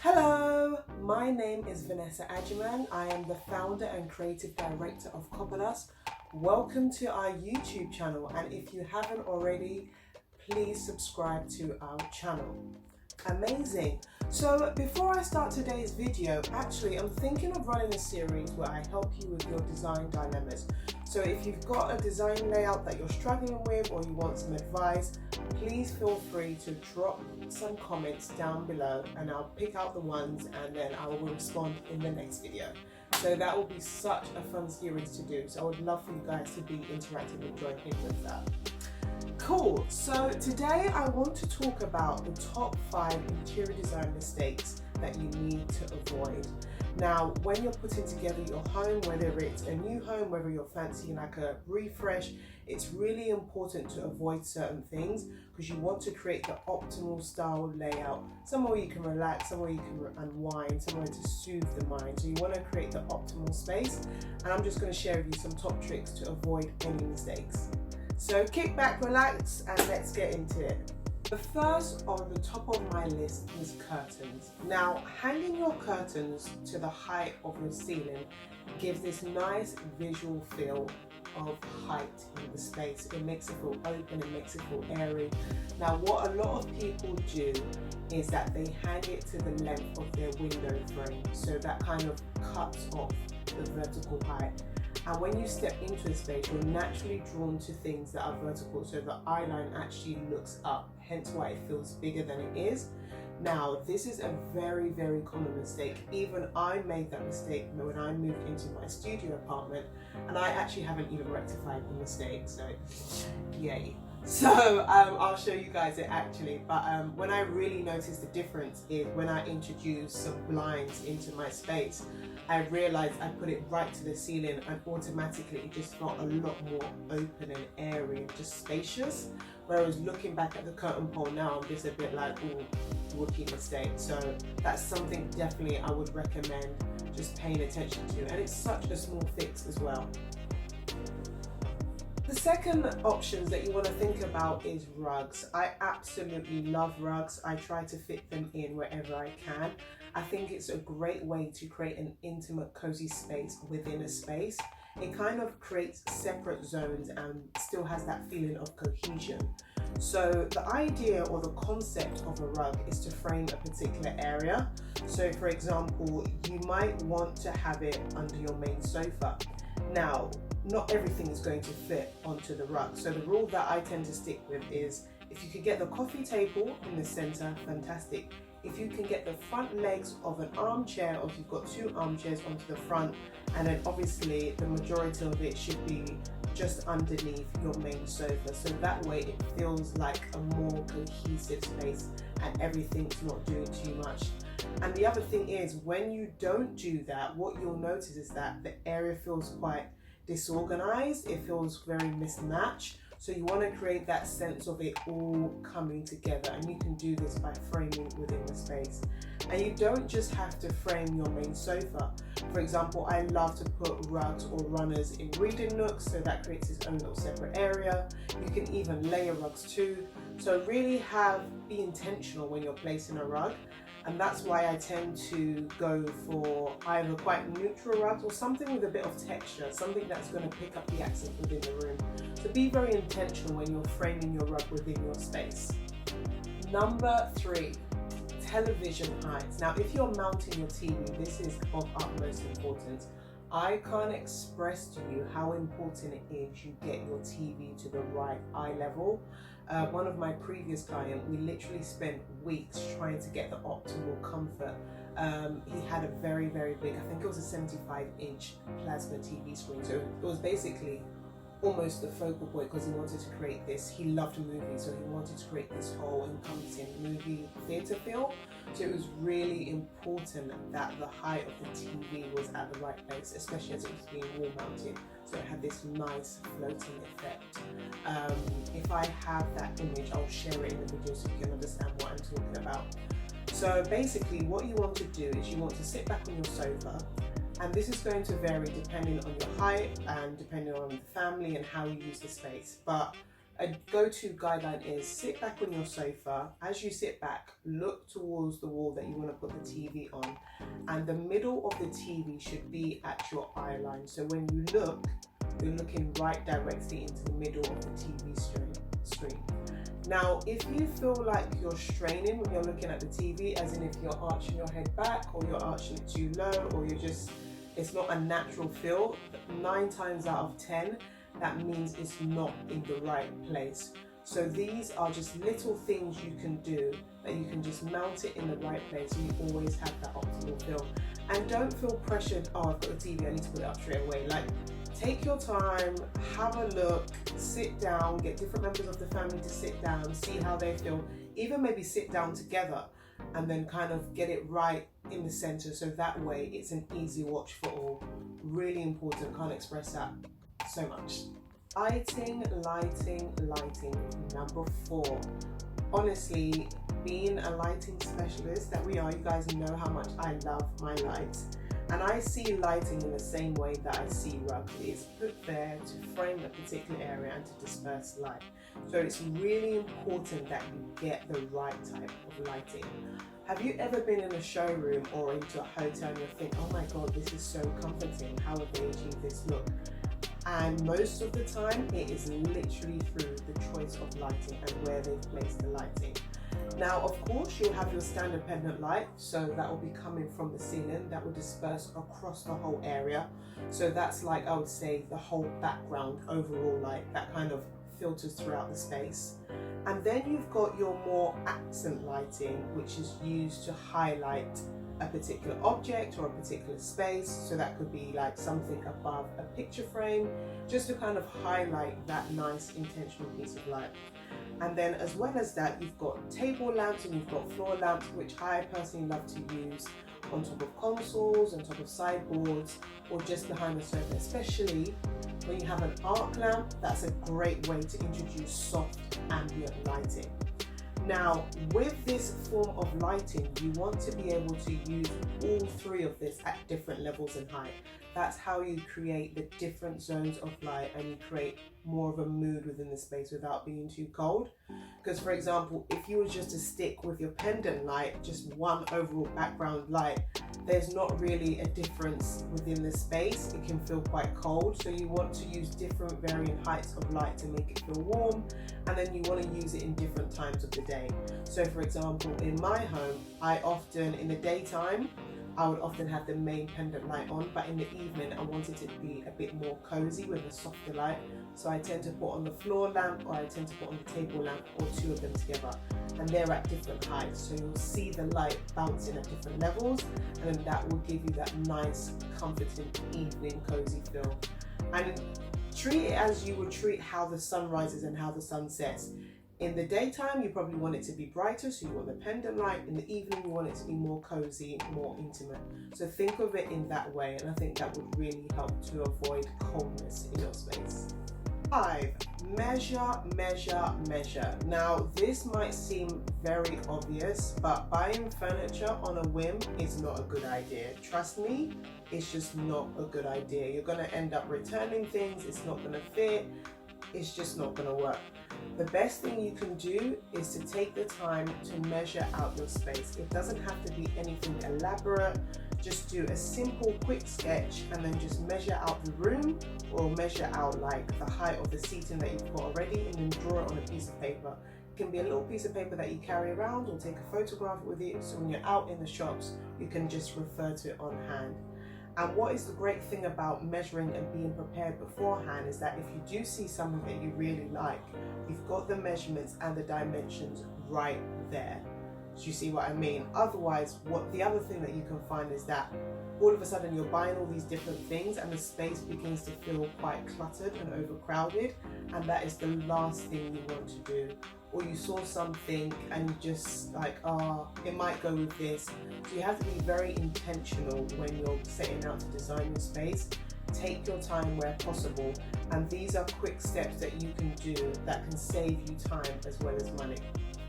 Hello, my name is Vanessa Ajiman. I am the founder and creative director of Copalas. Welcome to our YouTube channel, and if you haven't already, please subscribe to our channel. Amazing. So before I start today's video, actually I'm thinking of running a series where I help you with your design dilemmas. So if you've got a design layout that you're struggling with or you want some advice, please feel free to drop some comments down below and I'll pick out the ones and then I will respond in the next video. So that will be such a fun series to do. So I would love for you guys to be interactive and join in with that. Cool, so today I want to talk about the top 5 interior design mistakes that you need to avoid. Now, when you're putting together your home, whether it's a new home, whether you're fancying like a refresh, it's really important to avoid certain things because you want to create the optimal style layout, somewhere you can relax, somewhere you can unwind, somewhere to soothe the mind. So you want to create the optimal space, and I'm just going to share with you some top tricks to avoid any mistakes. So kick back, relax, and let's get into it. The first on the top of my list is curtains. Now, hanging your curtains to the height of your ceiling gives this nice visual feel of height in the space. It makes it feel open, it makes it feel airy. Now, what a lot of people do is that they hang it to the length of their window frame, so that kind of cuts off the vertical height. And when you step into a space, you're naturally drawn to things that are vertical, so the eye line actually looks up, hence why it feels bigger than it is. Now, this is a very, very common mistake. Even I made that mistake when I moved into my studio apartment, and I actually haven't even rectified the mistake, so yay. So I'll show you guys it actually, but when I really noticed the difference is when I introduced some blinds into my space. I realized I put it right to the ceiling and automatically it just felt a lot more open and airy and just spacious. Whereas looking back at the curtain pole now, I'm just a bit like, ooh, rookie mistake. So that's something definitely I would recommend just paying attention to, and it's such a small fix as well. The second options that you want to think about is rugs. I absolutely love rugs. I try to fit them in wherever I can. I think it's a great way to create an intimate, cozy space within a space. It kind of creates separate zones and still has that feeling of cohesion. So the idea or the concept of a rug is to frame a particular area. So for example, you might want to have it under your main sofa. Now, not everything is going to fit onto the rug. So the rule that I tend to stick with is if you could get the coffee table in the center, fantastic. If you can get the front legs of an armchair, or if you've got 2 armchairs onto the front, and then obviously the majority of it should be just underneath your main sofa. So that way it feels like a more cohesive space and everything's not doing too much. And the other thing is, when you don't do that, what you'll notice is that the area feels quite disorganized, it feels very mismatched. So you want to create that sense of it all coming together, and you can do this by framing within the space. And you don't just have to frame your main sofa. For example, I love to put rugs or runners in reading nooks, so that creates its own little separate area. You can even layer rugs too. So really be intentional when you're placing a rug. And that's why I tend to go for either quite neutral rugs or something with a bit of texture, something that's going to pick up the accent within the room. So be very intentional when you're framing your rug within your space. Number 3, television heights. Now, if you're mounting your TV, this is of utmost importance. I can't express to you how important it is you get your TV to the right eye level. One of my previous clients, we literally spent weeks trying to get the optimal comfort. He had a very, very big, I think it was a 75-inch plasma TV screen. So it was basically almost the focal point because he wanted to create this. He loved movies, so he wanted to create this whole encompassing movie theatre feel. So it was really important that the height of the TV was at the right place, especially as it was being wall mounted. So it had this nice floating effect. If I have that image, I'll share it in the video so you can understand what I'm talking about. So basically what you want to do is you want to sit back on your sofa, and this is going to vary depending on your height and depending on the family and how you use the space. But a go-to guideline is sit back on your sofa. As you sit back, look towards the wall that you want to put the TV on, and the middle of the TV should be at your eye line. So when you look, you're looking right directly into the middle of the TV screen. Now, if you feel like you're straining when you're looking at the TV, as in if you're arching your head back or you're arching it too low, or it's not a natural feel, 9 times out of 10, that means it's not in the right place. So these are just little things you can do that you can just mount it in the right place, so you always have that optimal feel. And don't feel pressured, oh, I've got the TV, I need to put it up straight away. Like, take your time, have a look, sit down, get different members of the family to sit down, see how they feel, even maybe sit down together and then kind of get it right in the center, so that way it's an easy watch for all. Really important, can't express that so much. Lighting. Number 4. Honestly, being a lighting specialist that we are, you guys know how much I love my lights. And I see lighting in the same way that I see rug. It's put there to frame a particular area and to disperse light. So it's really important that you get the right type of lighting. Have you ever been in a showroom or into a hotel and you think, oh my God, this is so comforting, how have they achieved this look? And most of the time, it is literally through the choice of lighting and where they've placed the lighting. Now, of course, you'll have your standard pendant light, so that will be coming from the ceiling, that will disperse across the whole area. So that's like, I would say, the whole background overall light, that kind of filters throughout the space. And then you've got your more accent lighting, which is used to highlight a particular object or a particular space. So that could be like something above a picture frame, just to kind of highlight that nice intentional piece of light. And then as well as that, you've got table lamps and you've got floor lamps, which I personally love to use on top of consoles, on top of sideboards, or just behind the sofa. Especially when you have an arc lamp, that's a great way to introduce soft ambient lighting. Now, with this form of lighting, you want to be able to use all 3 of this at different levels in height. That's how you create the different zones of light, and you create more of a mood within the space without being too cold. Because for example, if you were just to stick with your pendant light, just one overall background light, there's not really a difference within the space. It can feel quite cold. So you want to use different varying heights of light to make it feel warm, and then you want to use it in different times of the day. So for example, in my home, in the daytime, I would often have the main pendant light on, but in the evening I wanted it to be a bit more cozy with a softer light. So I tend to put on the floor lamp, or I tend to put on the table lamp, or 2 of them together. And they're at different heights. So you'll see the light bouncing at different levels, and then that will give you that nice, comforting evening cozy feel. And treat it as you would treat how the sun rises and how the sun sets. In the daytime, you probably want it to be brighter, so you want the pendant light. In the evening, you want it to be more cozy, more intimate. So think of it in that way, and I think that would really help to avoid coldness in your space. 5. Measure. Now, this might seem very obvious, but buying furniture on a whim is not a good idea. Trust me, it's just not a good idea. You're going to end up returning things, it's not going to fit, it's just not going to work. The best thing you can do is to take the time to measure out your space. It doesn't have to be anything elaborate. Just do a simple, quick sketch and then just measure out the room, or measure out like the height of the seating that you've got already, and then draw it on a piece of paper. It can be a little piece of paper that you carry around, or take a photograph with you, so when you're out in the shops, you can just refer to it on hand. And what is the great thing about measuring and being prepared beforehand is that if you do see something that you really like, you've got the measurements and the dimensions right there. Do you see what I mean? Otherwise, the other thing that you can find is that all of a sudden you're buying all these different things and the space begins to feel quite cluttered and overcrowded, and that is the last thing you want to do. Or you saw something and you just like, it might go with this. So you have to be very intentional when you're setting out to design your space. Take your time where possible, and these are quick steps that you can do that can save you time as well as money.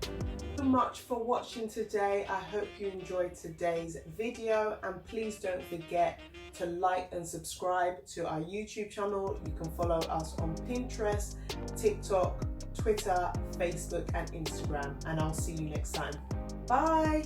Thank you so much for watching today. I hope you enjoyed today's video, and please don't forget to like and subscribe to our YouTube channel. You can follow us on Pinterest, TikTok, Twitter, Facebook, and Instagram. And I'll see you next time. Bye.